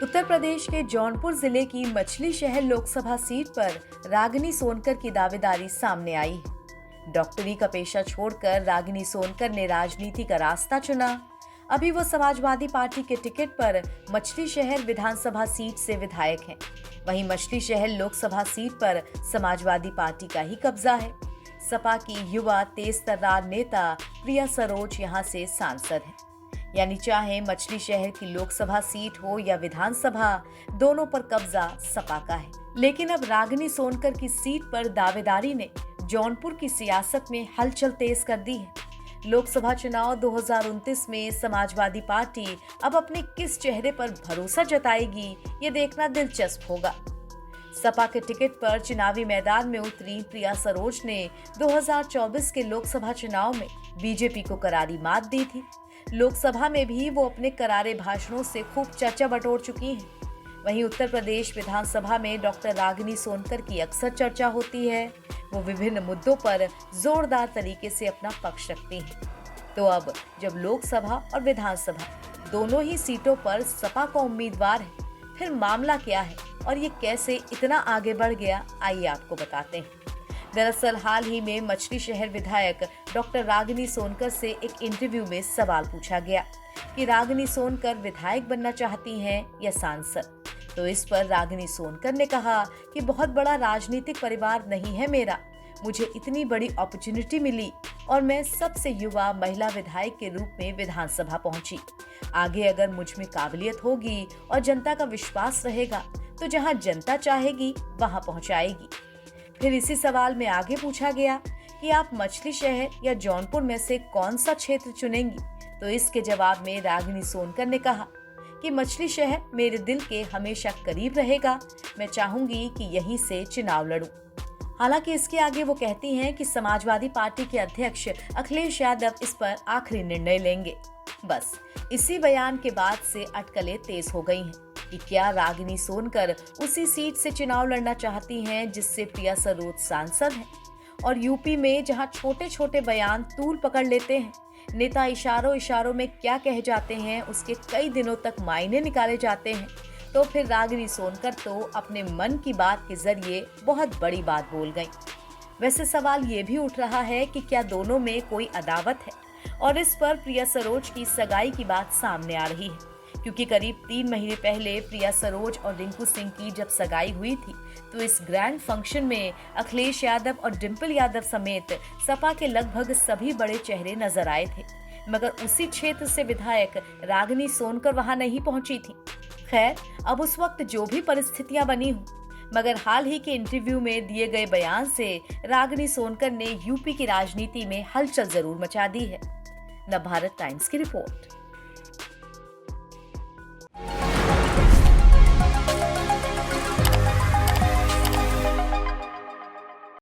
उत्तर प्रदेश के जौनपुर जिले की मछली शहर लोकसभा सीट पर रागिनी सोनकर की दावेदारी सामने आई है। डॉक्टरी का पेशा छोड़कर रागिनी सोनकर ने राजनीति का रास्ता चुना। अभी वो समाजवादी पार्टी के टिकट पर मछली शहर विधानसभा सीट से विधायक हैं। वहीं मछली शहर लोकसभा सीट पर समाजवादी पार्टी का ही कब्जा है। सपा की युवा तेज तर्रार नेता प्रिया सरोज यहां से सांसद हैं। यानी चाहे मछली शहर की लोकसभा सीट हो या विधानसभा, दोनों पर कब्जा सपा का है। लेकिन अब रागिनी सोनकर की सीट पर दावेदारी ने जौनपुर की सियासत में हलचल तेज कर दी है। लोकसभा चुनाव 2029 में समाजवादी पार्टी अब अपने किस चेहरे पर भरोसा जताएगी, ये देखना दिलचस्प होगा। सपा के टिकट पर चुनावी मैदान में उतरी प्रिया सरोज ने 2024 के लोकसभा चुनाव में बीजेपी को करारी मात दी थी। लोकसभा में भी वो अपने करारे भाषणों से खूब चर्चा बटोर चुकी हैं। वहीं उत्तर प्रदेश विधानसभा में डॉक्टर रागिनी सोनकर की अक्सर चर्चा होती है। वो विभिन्न मुद्दों पर जोरदार तरीके से अपना पक्ष रखती हैं। तो अब जब लोकसभा और विधानसभा दोनों ही सीटों पर सपा का उम्मीदवार है, फिर मामला क्या है और ये कैसे इतना आगे बढ़ गया, आइए आपको बताते हैं। दरअसल हाल ही में मछली शहर विधायक डॉक्टर रागिनी सोनकर से एक इंटरव्यू में सवाल पूछा गया कि रागिनी सोनकर विधायक बनना चाहती हैं या सांसद। तो इस पर रागिनी सोनकर ने कहा कि बहुत बड़ा राजनीतिक परिवार नहीं है मेरा, मुझे इतनी बड़ी अपॉर्चुनिटी मिली और मैं सबसे युवा महिला विधायक के रूप में विधानसभा पहुंची। आगे अगर मुझ में काबिलियत होगी और जनता का विश्वास रहेगा तो जहां जनता चाहेगी वहां पहुंचाएगी। फिर इसी सवाल में आगे पूछा गया कि आप मछली शहर या जौनपुर में से कौन सा क्षेत्र चुनेंगी। तो इसके जवाब में रागिनी सोनकर ने कहा कि मछली शहर मेरे दिल के हमेशा करीब रहेगा, मैं चाहूंगी कि यहीं से चुनाव लड़ूं। हालांकि इसके आगे वो कहती हैं कि समाजवादी पार्टी के अध्यक्ष अखिलेश यादव इस पर आखिरी निर्णय लेंगे। बस इसी बयान के बाद से अटकलें तेज हो गई हैं कि क्या रागिनी सोनकर उसी सीट से चुनाव लड़ना चाहती हैं जिससे प्रिया सरोज सांसद हैं। और यूपी में जहां छोटे छोटे बयान तूल पकड़ लेते हैं, नेता इशारों इशारों में क्या कह जाते हैं उसके कई दिनों तक मायने निकाले जाते हैं, तो फिर रागिनी सोनकर तो अपने मन की बात के जरिए बहुत बड़ी बात बोल गई। वैसे सवाल ये भी उठ रहा है कि क्या दोनों में कोई अदावत है, और इस पर प्रिया सरोज की सगाई की बात सामने आ रही है। क्योंकि करीब 3 महीने पहले प्रिया सरोज और रिंकू सिंह की जब सगाई हुई थी, तो इस ग्रैंड फंक्शन में अखिलेश यादव और डिंपल यादव समेत सपा के लगभग सभी बड़े चेहरे नजर आए थे। मगर उसी क्षेत्र से विधायक रागिनी सोनकर वहां नहीं पहुंची थी। खैर, अब उस वक्त जो भी परिस्थितियां बनी हो, मगर हाल ही के इंटरव्यू में दिए गए बयान से रागिनी सोनकर ने यूपी की राजनीति में हलचल जरूर मचा दी है। नवभारत टाइम्स की रिपोर्ट।